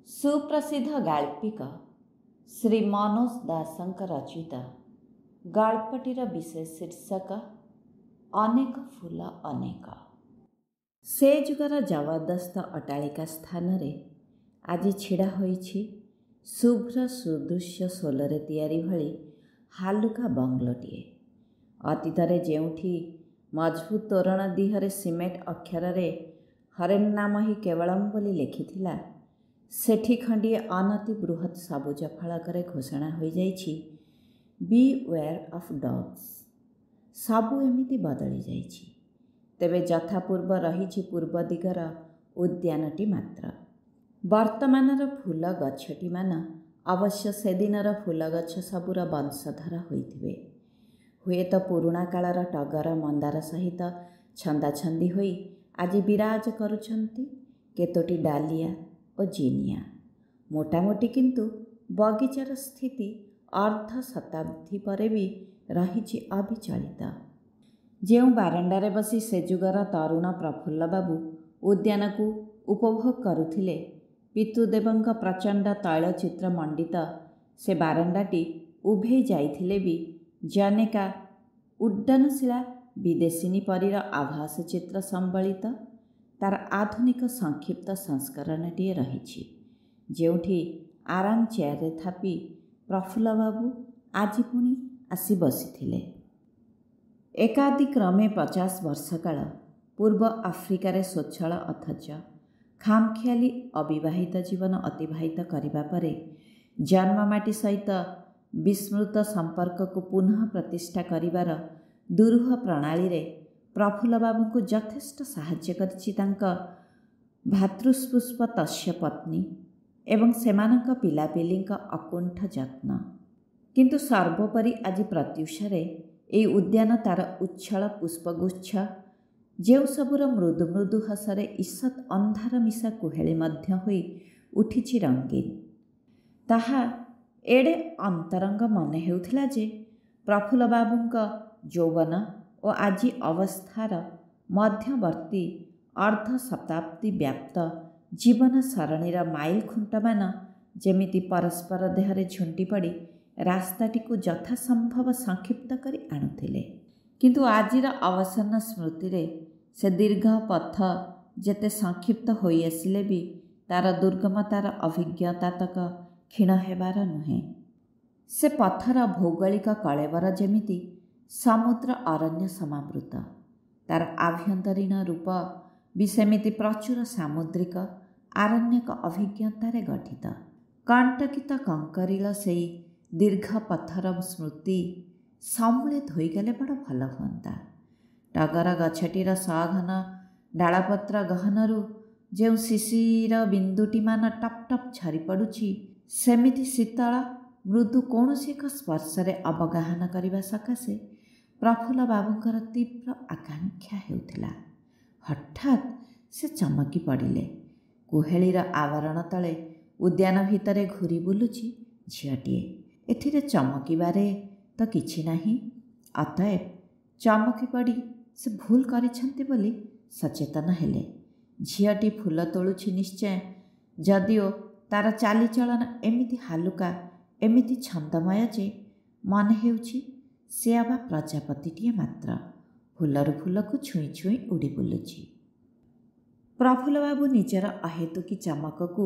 सुप्रसिद्ध गाल्पिक श्री मनोज दासଙ୍କ ରଚିତ ଗଳ୍ପଟିର ବିଶେଷ ଶୀର୍ଷକ ଅନେକ ଫୁଲ ଅନେକ। ସେ ଯୁଗର ଜବରଦସ୍ତ ଅଟ୍ଟାଳିକା ସ୍ଥାନରେ ଆଜି ଛିଡ଼ା ହୋଇଛି ଶୁଭ୍ର ସୁଦୃଶ୍ୟ ସୋଲରେ ତିଆରି ଭଳି ହାଲୁକା ବଙ୍ଗଲୋଟିଏ। ଅତୀତରେ ଯେଉଁଠି ମଜବୁତ ତୋରଣ ଦିହରେ ସିମେଣ୍ଟ ଅକ୍ଷରରେ ହରେନ୍ ନାମ ହିଁ କେବଳମ୍ ବୋଲି ଲେଖିଥିଲା, ସେଠି ଖଣ୍ଡିଏ ଅନତି ବୃହତ୍ ସବୁଜ ଫଳକରେ ଘୋଷଣା ହୋଇଯାଇଛି, ବି ୱେୟାର ଅଫ୍ ଡଗ୍ସ। ସବୁ ଏମିତି ବଦଳି ଯାଇଛି। ତେବେ ଯଥାପୂର୍ବ ରହିଛି ପୂର୍ବ ଦିଗର ଉଦ୍ୟାନଟି ମାତ୍ର। ବର୍ତ୍ତମାନର ଫୁଲ ଗଛଟିମାନ ଅବଶ୍ୟ ସେଦିନର ଫୁଲଗଛ ସବୁର ବଂଶଧର ହୋଇଥିବେ। ହୁଏତ ପୁରୁଣା କାଳର ଟଗର ମନ୍ଦାର ସହିତ ଛନ୍ଦାଛନ୍ଦି ହୋଇ ଆଜି ବିରାଜ କରୁଛନ୍ତି କେତୋଟି ଡାଲିଆ ଓ ଜିନିଆ। ମୋଟାମୋଟି କିନ୍ତୁ ବଗିଚାର ସ୍ଥିତି ଅର୍ଦ୍ଧ ଶତାବ୍ଦୀ ପରେ ବି ରହିଛି ଅବିଚଳିତ। ଯେଉଁ ବାରଣ୍ଡାରେ ବସି ସେ ଯୁଗର ତରୁଣ ପ୍ରଫୁଲ୍ଲବାବୁ ଉଦ୍ୟାନକୁ ଉପଭୋଗ କରୁଥିଲେ, ପିତୃଦେବଙ୍କ ପ୍ରଚଣ୍ଡ ତୈଳଚିତ୍ର ମଣ୍ଡିତ ସେ ବାରଣ୍ଡାଟି ଉଭେଇ ଯାଇଥିଲେ ବି ଜନୈକା ଉଡ୍ଡନଶୀଳା ବିଦେଶିନୀ ପରୀର ଆଭାସ ଚିତ୍ର ସମ୍ବଳିତ ତାର ଆଧୁନିକ ସଂକ୍ଷିପ୍ତ ସଂସ୍କରଣଟିଏ ରହିଛି, ଯେଉଁଠି ଆରାମ ଚେୟାରରେ ଥାପି ପ୍ରଫୁଲ୍ଲବାବୁ ଆଜି ପୁଣି ଆସି ବସିଥିଲେ। ଏକାଦିକ୍ରମେ 50 ବର୍ଷ କାଳ ପୂର୍ବ ଆଫ୍ରିକାରେ ସ୍ୱଚ୍ଛଳ ଅଥଚ ଖାମଖିଆଲି ଅବିବାହିତ ଜୀବନ ଅତିବାହିତ କରିବା ପରେ ଜନ୍ମମାଟି ସହିତ ବିସ୍ମୃତ ସମ୍ପର୍କକୁ ପୁନଃ ପ୍ରତିଷ୍ଠା କରିବାର ଦୁରୂହ ପ୍ରଣାଳୀରେ ପ୍ରଫୁଲ୍ଲବାବୁଙ୍କୁ ଯଥେଷ୍ଟ ସାହାଯ୍ୟ କରିଛି ତାଙ୍କ ଭ୍ରାତୃଷ୍ପୁଷ୍ପ ତସ୍ୟ ପତ୍ନୀ ଏବଂ ସେମାନଙ୍କ ପିଲାପିଲିଙ୍କ ଅକୁଣ୍ଠ ଯତ୍ନ। କିନ୍ତୁ ସର୍ବୋପରି ଆଜି ପ୍ରତ୍ୟୁଷରେ ଏହି ଉଦ୍ୟାନ ତାର ଉଚ୍ଛଳ ପୁଷ୍ପଗୁଚ୍ଛ, ଯେଉଁ ସବୁର ମୃଦୁ ମୃଦୁ ହସରେ ଈଷତ୍ ଅନ୍ଧାର ମିଶା କୁହେଳି ମଧ୍ୟ ହୋଇ ଉଠିଛି ରଙ୍ଗୀନ, ତାହା ଏଡ଼େ ଅନ୍ତରଙ୍ଗ ମନେ ହେଉଥିଲା ଯେ ପ୍ରଫୁଲ୍ଲବାବୁଙ୍କ ଯୌବନ ଓ ଆଜି ଅବସ୍ଥାର ମଧ୍ୟବର୍ତ୍ତୀ ଅର୍ଦ୍ଧ ଶତାବ୍ଦୀ ବ୍ୟାପ୍ତ ଜୀବନ ସରଣୀର ମାଇଲ ଖୁଣ୍ଟମାନ ଯେମିତି ପରସ୍ପର ଦେହରେ ଝୁଣ୍ଟି ପଡ଼ି ରାସ୍ତାଟିକୁ ଯଥାସମ୍ଭବ ସଂକ୍ଷିପ୍ତ କରି ଆଣୁଥିଲେ। କିନ୍ତୁ ଆଜିର ଅବସନ୍ନ ସ୍ମୃତିରେ ସେ ଦୀର୍ଘ ପଥ ଯେତେ ସଂକ୍ଷିପ୍ତ ହୋଇ ଆସିଲେ ବି ତାର ଦୁର୍ଗମତାର ଅଭିଜ୍ଞତାତକ କ୍ଷୀଣ ହେବାର ନୁହେଁ। ସେ ପଥର ଭୌଗୋଳିକ କଳେବର ଯେମିତି ସମୁଦ୍ର ଅରଣ୍ୟ ସମାବୃତ, ତାର ଆଭ୍ୟନ୍ତରୀଣ ରୂପ ବି ସେମିତି ପ୍ରଚୁର ସାମୁଦ୍ରିକ ଆରଣ୍ୟକ ଅଭିଜ୍ଞତାରେ ଗଠିତ। କଣ୍ଟକିତ କଙ୍କରିଳ ସେଇ ଦୀର୍ଘ ପଥର ସ୍ମୃତି ସମୂଳେ ଧୋଇଗଲେ ବଡ଼ ଭଲ ହୁଅନ୍ତା। ଟଗର ଗଛଟିର ସଘନ ଡାଳପତ୍ର ଗହନରୁ ଯେଉଁ ଶିଶିର ବିନ୍ଦୁଟିମାନ ଟପ୍ ଟପ୍ ଝରି ପଡ଼ୁଛି, ସେମିତି ଶୀତଳ ମୃଦୁ କୌଣସି ଏକ ସ୍ପର୍ଶରେ ଅବଗାହନ କରିବା ସକାଶେ ପ୍ରଫୁଲ୍ଲବାବୁଙ୍କର ତୀବ୍ର ଆକାଂକ୍ଷା ହେଉଥିଲା। ହଠାତ୍ ସେ ଚମକି ପଡ଼ିଲେ। କୁହେଳିର ଆବରଣ ତଳେ ଉଦ୍ୟାନ ଭିତରେ ଘୂରି ବୁଲୁଛି ଝିଅଟିଏ। ଏଥିରେ ଚମକିବାରେ ତ କିଛି ନାହିଁ। ଅତଏବ ଚମକି ପଡ଼ି ସେ ଭୁଲ କରିଛନ୍ତି ବୋଲି ସଚେତନ ହେଲେ। ଝିଅଟି ଫୁଲ ତୋଳୁଛି ନିଶ୍ଚୟ, ଯଦିଓ ତାର ଚାଲିଚଳନ ଏମିତି ହାଲୁକା, ଏମିତି ଛନ୍ଦମୟ ଯେ ମନେ ହେଉଛି ସେ ଅବା ପ୍ରଜାପତିଟିଏ ମାତ୍ର, ଫୁଲରୁ ଫୁଲକୁ ଛୁଇଁ ଛୁଇଁ ଉଡ଼ି ବୁଲୁଛି। ପ୍ରଫୁଲ୍ଲବାବୁ ନିଜର ଅହେତୁକୀ ଚମକକୁ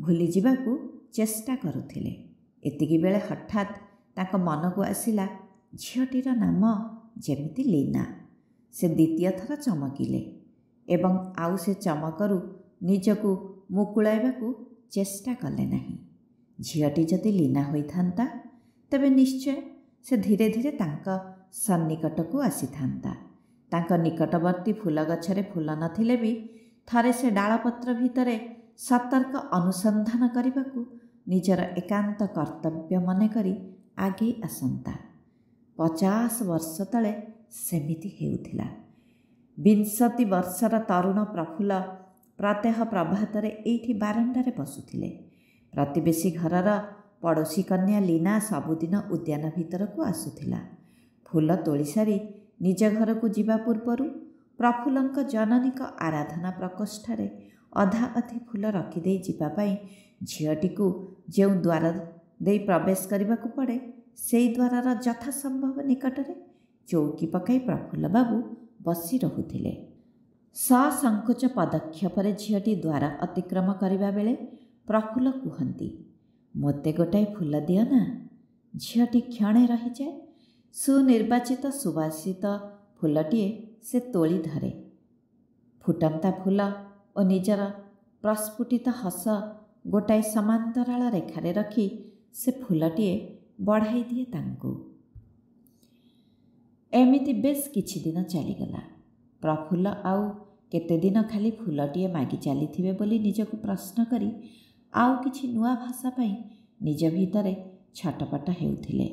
ଭୁଲିଯିବାକୁ ଚେଷ୍ଟା କରୁଥିଲେ। ଏତିକିବେଳେ ହଠାତ୍ ତାଙ୍କ ମନକୁ ଆସିଲା ଝିଅଟିର ନାମ ଯେମିତି ଲୀନା। ସେ ଦ୍ୱିତୀୟ ଥର ଚମକିଲେ ଏବଂ ଆଉ ସେ ଚମକରୁ ନିଜକୁ ମୁକୁଳାଇବାକୁ ଚେଷ୍ଟା କଲେ ନାହିଁ। ଝିଅଟି ଯଦି ଲୀନା ହୋଇଥାନ୍ତା, ତେବେ ନିଶ୍ଚୟ ସେ ଧୀରେ ଧୀରେ ତାଙ୍କ ସନ୍ନିକଟକୁ ଆସିଥାନ୍ତା। ତାଙ୍କ ନିକଟବର୍ତ୍ତୀ ଫୁଲ ଗଛରେ ଫୁଲ ନଥିଲେ ବି ଥରେ ସେ ଡାଳପତ୍ର ଭିତରେ ସତର୍କ ଅନୁସନ୍ଧାନ କରିବାକୁ ନିଜର ଏକାନ୍ତ କର୍ତ୍ତବ୍ୟ ମନେକରି ଆଗେଇ ଆସନ୍ତା। 50 ବର୍ଷ ତଳେ ସେମିତି ହେଉଥିଲା। 20 ବର୍ଷର ତରୁଣ ପ୍ରଫୁଲ୍ଲ ପ୍ରତ୍ୟହ ପ୍ରଭାତରେ ଏଇଠି ବାରଣ୍ଡାରେ ବସୁଥିଲେ। ପ୍ରତିବେଶୀ ଘରର ପଡ଼ୋଶୀ କନ୍ୟା ଲୀନା ସବୁଦିନ ଉଦ୍ୟାନ ଭିତରକୁ ଆସୁଥିଲା। ଫୁଲ ତୋଳିସାରି ନିଜ ଘରକୁ ଯିବା ପୂର୍ବରୁ ପ୍ରଫୁଲ୍ଲଙ୍କ ଜନନୀଙ୍କ ଆରାଧନା ପ୍ରକୋଷ୍ଠରେ ଅଧା ଅଧି ଫୁଲ ରଖିଦେଇ ଯିବା ପାଇଁ ଝିଅଟିକୁ ଯେଉଁ ଦ୍ୱାର ଦେଇ ପ୍ରବେଶ କରିବାକୁ ପଡ଼େ ସେଇ ଦ୍ୱାରର ଯଥାସମ୍ଭବ ନିକଟରେ ଚୌକି ପକାଇ ପ୍ରଫୁଲ୍ଲବାବୁ ବସି ରହୁଥିଲେ। ସସଂକୋଚ ପଦକ୍ଷେପରେ ଝିଅଟି ଦ୍ୱାର ଅତିକ୍ରମ କରିବା ବେଳେ ପ୍ରଫୁଲ୍ଲ କୁହନ୍ତି, ମୋତେ ଗୋଟାଏ ଫୁଲ ଦିଅ ନା। ଝିଅଟି କ୍ଷଣେ ରହିଯାଏ। ସୁନିର୍ବାଚିତ ସୁବାସିତ ଫୁଲଟିଏ ସେ ତୋଳି ଧରେ। ଫୁଟନ୍ତା ଫୁଲ ଓ ନିଜର ପ୍ରସ୍ଫୁଟିତ ହସ ଗୋଟାଏ ସମାନ୍ତରାଳ ରେଖାରେ ରଖି ସେ ଫୁଲଟିଏ ବଢ଼ାଇ ଦିଏ ତାଙ୍କୁ। ଏମିତି ବେଶ କିଛି ଦିନ ଚାଲିଗଲା। ପ୍ରଫୁଲ୍ଲ ଆଉ କେତେଦିନ ଖାଲି ଫୁଲଟିଏ ମାଗି ଚାଲିଥିବେ ବୋଲି ନିଜକୁ ପ୍ରଶ୍ନ କରି ଆଉ କିଛି ନୂଆ ଭାଷା ପାଇଁ ନିଜ ଭିତରେ ଛଟପଟ ହେଉଥିଲେ।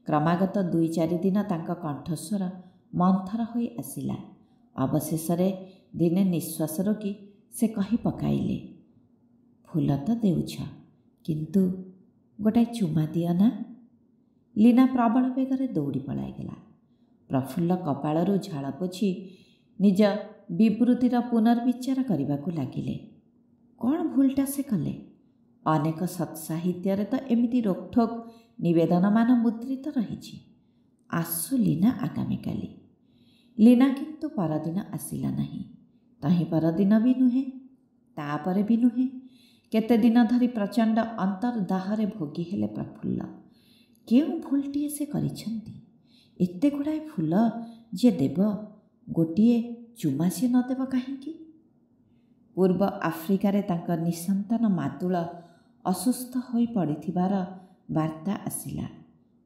କ୍ରମାଗତ 2-4 ଦିନ ତାଙ୍କ କଣ୍ଠସ୍ୱର ମନ୍ଥର ହୋଇ ଆସିଲା। ଅବଶେଷରେ ଦିନେ ନିଶ୍ୱାସ ରୋକି ସେ କହି ପକାଇଲେ, ଫୁଲ ତ ଦେଉଛ, କିନ୍ତୁ ଗୋଟାଏ ଚୁମା ଦିଅ ନା। ଲୀନା ପ୍ରବଳ ବେଗରେ ଦୌଡ଼ି ପଳାଇଗଲା। ପ୍ରଫୁଲ୍ଲ କପାଳରୁ ଝାଳ ପୋଛି ନିଜ ବିବୃତିର ପୁନର୍ବିଚାର କରିବାକୁ ଲାଗିଲେ। କ'ଣ ଭୁଲଟା ସେ କଲେ? ଅନେକ ସତ୍ସାହିତ୍ୟରେ ତ ଏମିତି ରୋକଠୋକ୍ ନିବେଦନମାନ ମୁଦ୍ରିତ ରହିଛି। ଆସୁ ଲୀନା ଆଗାମୀକାଲି। ଲୀନା କିନ୍ତୁ ପରଦିନ ଆସିଲା ନାହିଁ। ତହିଁ ପରଦିନ ବି ନୁହେଁ, ତାପରେ ବି ନୁହେଁ। କେତେଦିନ ଧରି ପ୍ରଚଣ୍ଡ ଅନ୍ତର୍ଦାହରେ ଭୋଗି ହେଲେ ପ୍ରଫୁଲ୍ଲ। କେଉଁ ଭୁଲଟିଏ ସେ କରିଛନ୍ତି? ଏତେ ଗୁଡ଼ାଏ ଫୁଲ ଯିଏ ଦେବ, ଗୋଟିଏ ଚୁମା ସିଏ ନ ଦେବ କାହିଁକି? ପୂର୍ବ ଆଫ୍ରିକାରେ ତାଙ୍କ ନିଃସନ୍ତାନ ମାତୁଳ ଅସୁସ୍ଥ ହୋଇ ପଡ଼ିଥିବାର ବାର୍ତ୍ତା ଆସିଲା।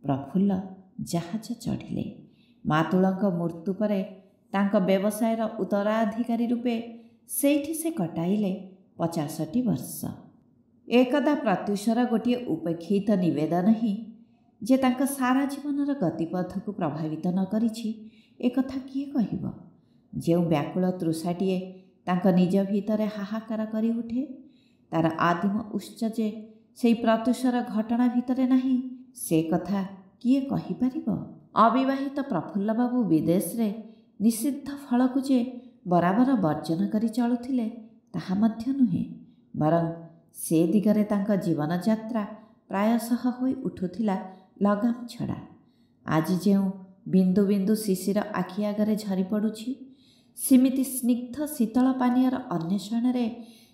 ପ୍ରଫୁଲ୍ଲ ଜାହାଜ ଚଢ଼ିଲେ। ମାତୁଳଙ୍କ ମୃତ୍ୟୁ ପରେ ତାଙ୍କ ବ୍ୟବସାୟର ଉତ୍ତରାଧିକାରୀ ରୂପେ ସେଇଠି ସେ କଟାଇଲେ 50ଟି ବର୍ଷ। ଏକଦା ପ୍ରତ୍ୟୁଷର ଗୋଟିଏ ଉପେକ୍ଷିତ ନିବେଦନ ହିଁ ଯେ ତାଙ୍କ ସାରା ଜୀବନର ଗତିପଥକୁ ପ୍ରଭାବିତ ନ କରିଛି, ଏକଥା କିଏ କହିବ? ଯେଉଁ ବ୍ୟାକୁଳ ତୃଷାଟିଏ ତାଙ୍କ ନିଜ ଭିତରେ ହାହାକାର କରି ଉଠେ, ତାର ଆଦିମ ଉତ୍ସ ଯେ ସେଇ ପ୍ରତ୍ୟୁଷର ଘଟଣା ଭିତରେ ନାହିଁ, ସେ କଥା କିଏ କହିପାରିବ? ଅବିବାହିତ ପ୍ରଫୁଲ୍ଲବାବୁ ବିଦେଶରେ ନିଷିଦ୍ଧ ଫଳକୁ ଯେ ବରାବର ବର୍ଜନ କରି ଚଳୁଥିଲେ ତାହା ମଧ୍ୟ ନୁହେଁ, ବରଂ ସେ ଦିଗରେ ତାଙ୍କ ଜୀବନଯାତ୍ରା ପ୍ରାୟଶଃ ହୋଇ ଉଠୁଥିଲା ଲଗାମ ଛଡ଼ା। ଆଜି ଯେଉଁ ବିନ୍ଦୁ ବିନ୍ଦୁ ଶିଶିର ଆଖି ଆଗରେ ଝରି ପଡ଼ୁଛି, ସେମିତି ସ୍ନିଗ୍ଧ ଶୀତଳ ପାନୀୟର ଅନ୍ୱେଷଣରେ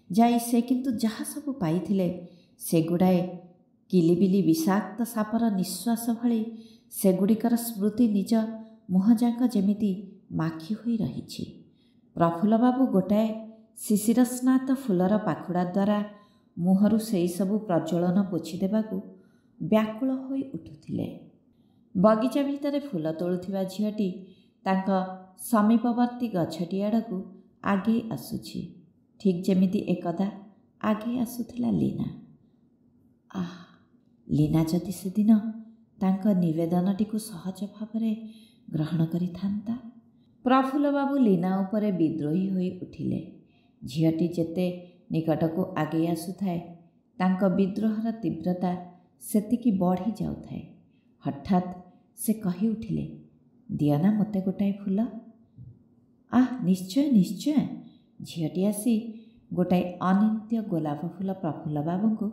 ଯାଇ ସେ କିନ୍ତୁ ଯାହା ସବୁ ପାଇଥିଲେ, ସେଗୁଡ଼ାଏ କିଲିବିଲି ବିଷାକ୍ତ ସାପର ନିଶ୍ୱାସ ଭଳି ସେଗୁଡ଼ିକର ସ୍ମୃତି ନିଜ ମୁହଁଯାକ ଯେମିତି ମାଖି ହୋଇ ରହିଛି। ପ୍ରଫୁଲ୍ଲବାବୁ ଗୋଟାଏ ଶିଶିର ସ୍ନାତ ଫୁଲର ପାଖୁଡ଼ା ଦ୍ୱାରା ମୁହଁରୁ ସେହି ସବୁ ପ୍ରଜ୍ୱଳନ ପୋଛି ଦେବାକୁ ବ୍ୟାକୁଳ ହୋଇ ଉଠୁଥିଲେ। ବଗିଚା ଭିତରେ ଫୁଲ ତୋଳୁଥିବା ଝିଅଟି ତାଙ୍କ ସମୀପବର୍ତ୍ତୀ ଗଛଟି ଆଡ଼କୁ ଆଗେଇ ଆସୁଛି, ଠିକ୍ ଯେମିତି ଏକଦା ଆଗେଇ ଆସୁଥିଲା ଲୀନା। ଆଃ, ଲୀନା ଯଦି ସେଦିନ ତାଙ୍କ ନିବେଦନଟିକୁ ସହଜ ଭାବରେ ଗ୍ରହଣ କରିଥାନ୍ତା। ପ୍ରଫୁଲ୍ଲବାବୁ ଲୀନା ଉପରେ ବିଦ୍ରୋହୀ ହୋଇ ଉଠିଲେ। ଝିଅଟି ଯେତେ ନିକଟକୁ ଆଗେଇ ଆସୁଥାଏ, ତାଙ୍କ ବିଦ୍ରୋହର ତୀବ୍ରତା ସେତିକି ବଢ଼ି ଯାଉଥାଏ। ହଠାତ୍ ସେ କହି ଉଠିଲେ, ଦିଅ ନା ମୋତେ ଗୋଟାଏ ଫୁଲ। ଆଃ, ନିଶ୍ଚୟ ନିଶ୍ଚୟ। ଝିଅଟି ଆସି ଗୋଟାଏ ଅନିନ୍ଦ୍ୟ ଗୋଲାପ ଫୁଲ ପ୍ରଫୁଲ୍ଲବାବୁଙ୍କୁ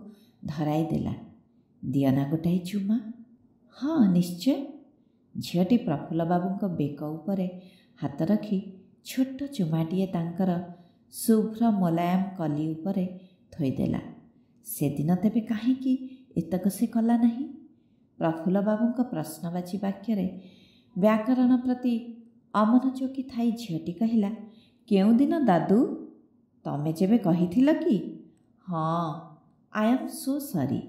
ଧରାଇ ଦେଲା। ଦିଅ ନା ଗୋଟାଏ ଚୁମା। ହଁ, ନିଶ୍ଚୟ। ଝିଅଟି ପ୍ରଫୁଲ୍ଲବାବୁଙ୍କ ବେକ ଉପରେ ହାତ ରଖି ଛୋଟ ଚୁମାଟିଏ ତାଙ୍କର ଶୁଭ୍ର ମୋଲାୟମ କଲି ଉପରେ ଥୋଇଦେଲା। ସେଦିନ ତେବେ କାହିଁକି ଏତକ ସେ କଲା ନାହିଁ? ପ୍ରଫୁଲ୍ଲବାବୁଙ୍କ ପ୍ରଶ୍ନବାଚୀ ବାକ୍ୟରେ ବ୍ୟାକରଣ ପ୍ରତି ଅମନୋଯୋଗୀ ଥାଇ ଝିଅଟି କହିଲା, କେଉଁଦିନ ଦାଦୁ? ତମେ ଯେବେ କହିଥିଲ କି? ହଁ, ଆଇ ଆମ୍ ସୋ ସରି।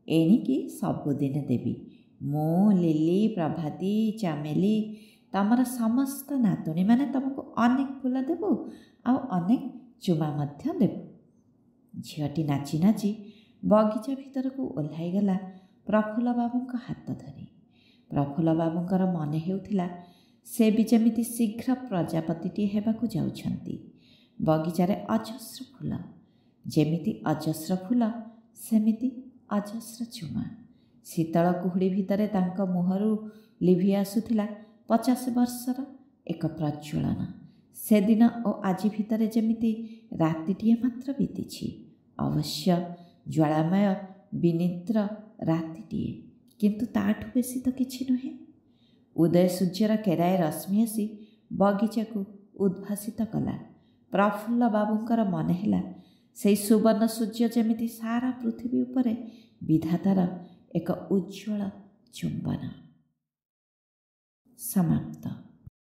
ଏଣିକି ସବୁଦିନେ ଦେବି। ମୁଁ, ଲିଲି, ପ୍ରଭାତୀ, ଚାମେଲି, ତମର ସମସ୍ତ ନାତୁଣୀମାନେ ତମକୁ ଅନେକ ଫୁଲ ଦେବୁ ଆଉ ଅନେକ ଚୁମା ମଧ୍ୟ ଦେବୁ। ଝିଅଟି ନାଚି ନାଚି ବଗିଚା ଭିତରକୁ ଓହ୍ଲାଇଗଲା ପ୍ରଫୁଲ୍ଲବାବୁଙ୍କ ହାତ ଧରି। ପ୍ରଫୁଲ୍ଲବାବୁଙ୍କର ମନେ ହେଉଥିଲା ସେ ବି ଯେମିତି ଶୀଘ୍ର ପ୍ରଜାପତିଟିଏ ହେବାକୁ ଯାଉଛନ୍ତି। ବଗିଚାରେ ଅଜସ୍ର ଫୁଲ, ଯେମିତି ଅଜସ୍ର ଫୁଲ ସେମିତି ଅଜସ୍ର ଚୁମା। ଶୀତଳ କୁହୁଡ଼ି ଭିତରେ ତାଙ୍କ ମୁହଁରୁ ଲିଭି ଆସୁଥିଲା 50 ବର୍ଷର ଏକ ପ୍ରଜ୍ୱଳନ। ସେଦିନ ଓ ଆଜି ଭିତରେ ଯେମିତି ରାତିଟିଏ ମାତ୍ର ବିତିଛି। ଅବଶ୍ୟ ଜ୍ୱାଳାମୟ ବିନିଦ୍ର ରାତିଟିଏ, କିନ୍ତୁ ତାଠୁ ବେଶୀ ତ କିଛି ନୁହେଁ। ଉଦୟ ସୂର୍ଯ୍ୟର କେରାଏ ରଶ୍ମି ଆସି ବଗିଚାକୁ ଉଦ୍ଭାସିତ କଲା। ପ୍ରଫୁଲ୍ଲ ବାବୁଙ୍କର ମନେ ହେଲା ସେହି ସୁବର୍ଣ୍ଣ ସୂର୍ଯ୍ୟ ଯେମିତି ସାରା ପୃଥିବୀ ଉପରେ ବିଧାତାର ଏକ ଉଜ୍ଜ୍ୱଳ ଚୁମ୍ବନ। ସମାପ୍ତ।